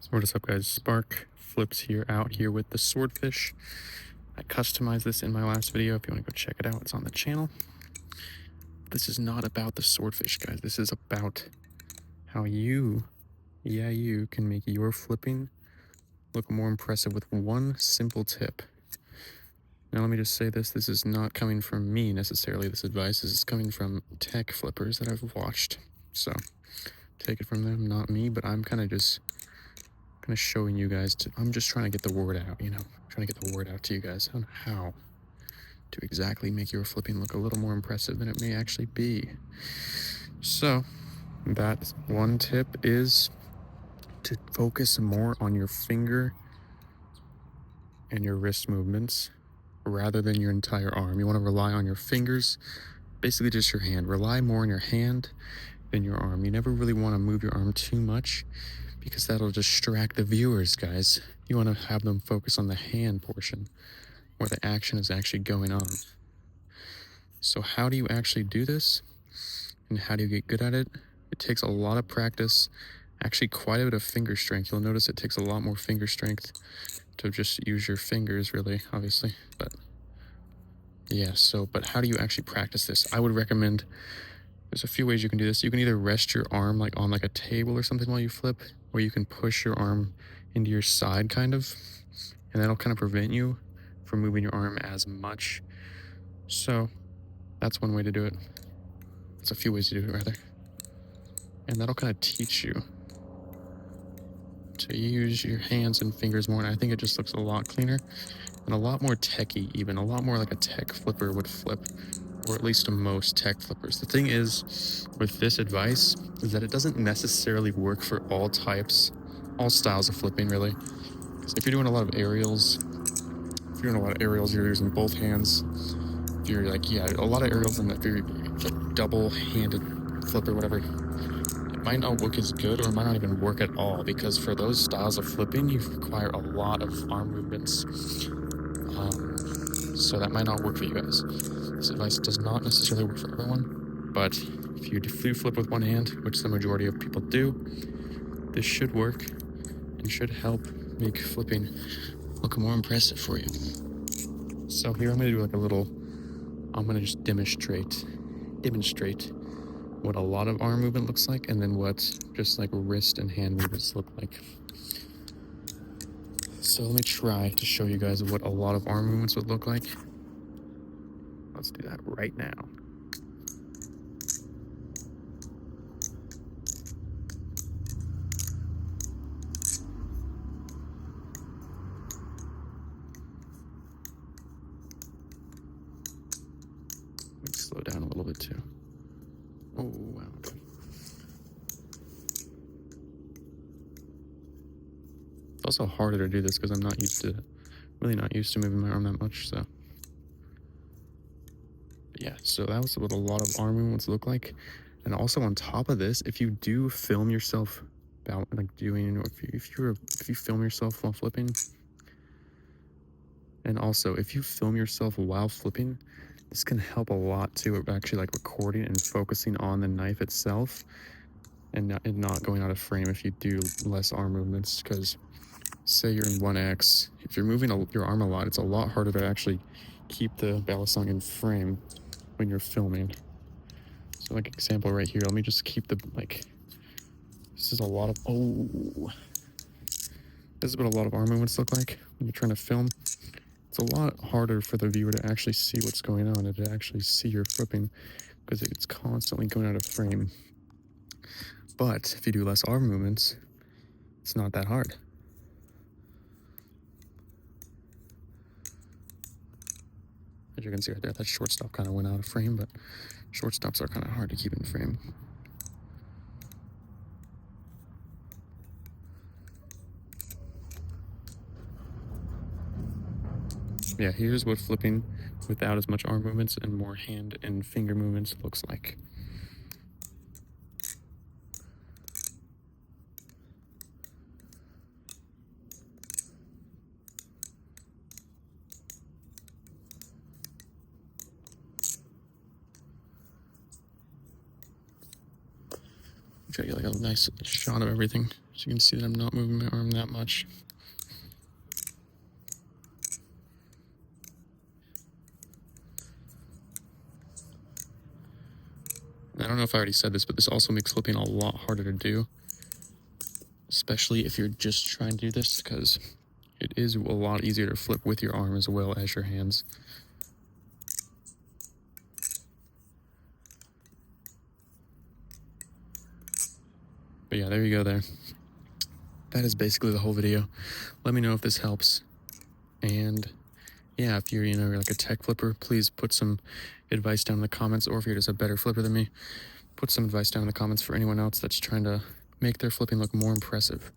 So what is up, guys? Spark Flips here, out here with the swordfish. I customized this in my last video. If you want to go check it out, it's on the channel. This is not about the swordfish, guys. This is about how you can make your flipping look more impressive with one simple tip. Now let me just say this is not coming from me necessarily, this advice. This is coming from tech flippers that I've watched. So take it from them, not me, but I'm kind of showing you guys I'm just trying to get the word out, trying to get the word out to you guys on how to exactly make your flipping look a little more impressive than it may actually be. So that one tip is to focus more on your finger and your wrist movements rather than your entire arm. You want to rely on your fingers, basically just your hand. Rely more on your hand than your arm. You never really want to move your arm too much because that'll distract the viewers, guys. You want to have them focus on the hand portion where the action is actually going on. So how do you actually do this? And how do you get good at it? It takes a lot of practice, actually quite a bit of finger strength. You'll notice it takes a lot more finger strength to just use your fingers, really, obviously. But yeah, but how do you actually practice this? I would recommend, there's a few ways you can do this. You can either rest your arm on a table or something while you flip, or you can push your arm into your side kind of, and that'll kind of prevent you from moving your arm as much. So that's one way to do it. It's a few ways to do it, rather. And that'll kind of teach you to use your hands and fingers more, and I think it just looks a lot cleaner and a lot more techy, even a lot more like a tech flipper would flip, or at least most tech flippers. The thing is with this advice is that it doesn't necessarily work for all styles of flipping, really. Because if you're doing a lot of aerials, you're using both hands. If you're a lot of aerials, and if you're double-handed flipper, whatever, it might not look as good, or it might not even work at all, because for those styles of flipping, you require a lot of arm movements. So that might not work for you guys. This advice does not necessarily work for everyone, but if you do flip with one hand, which the majority of people do, this should work and should help make flipping look more impressive for you. So here I'm going to do I'm going to just demonstrate what a lot of arm movement looks like, and then what just like wrist and hand movements look like. So let me try to show you guys what a lot of arm movements would look like. Let's do that right now. Let me slow down a little bit too. Oh, wow. It's also harder to do this because I'm really not used to moving my arm that much, so. But yeah, so that was what a lot of arm movements look like. And also on top of this, if you do film yourself if you film yourself while flipping, and also if you film yourself while flipping, this can help a lot too, actually recording and focusing on the knife itself, and not going out of frame if you do less arm movements. Because say you're in 1x, if you're moving your arm a lot, it's a lot harder to actually keep the Balisong in frame when you're filming. So example right here, let me just keep this is a lot of, this is what a lot of arm movements look like when you're trying to film. It's a lot harder for the viewer to actually see what's going on and to actually see your flipping because it's constantly going out of frame. But if you do less arm movements, it's not that hard. As you can see right there, that shortstop kind of went out of frame, but shortstops are kind of hard to keep in frame. Yeah, here's what flipping without as much arm movements and more hand and finger movements looks like. Try to get like a nice shot of everything so you can see that I'm not moving my arm that much. I don't know if I already said this, but this also makes flipping a lot harder to do, especially if you're just trying to do this, because it is a lot easier to flip with your arm as well as your hands. But yeah, there you go there. That is basically the whole video. Let me know if this helps. And yeah, if you're, like a tech flipper, please put some advice down in the comments, or if you're just a better flipper than me, put some advice down in the comments for anyone else that's trying to make their flipping look more impressive.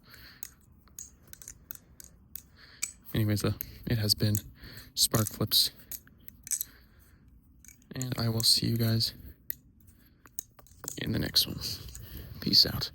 Anyways, it has been Spark Flips, and I will see you guys in the next one. Peace out.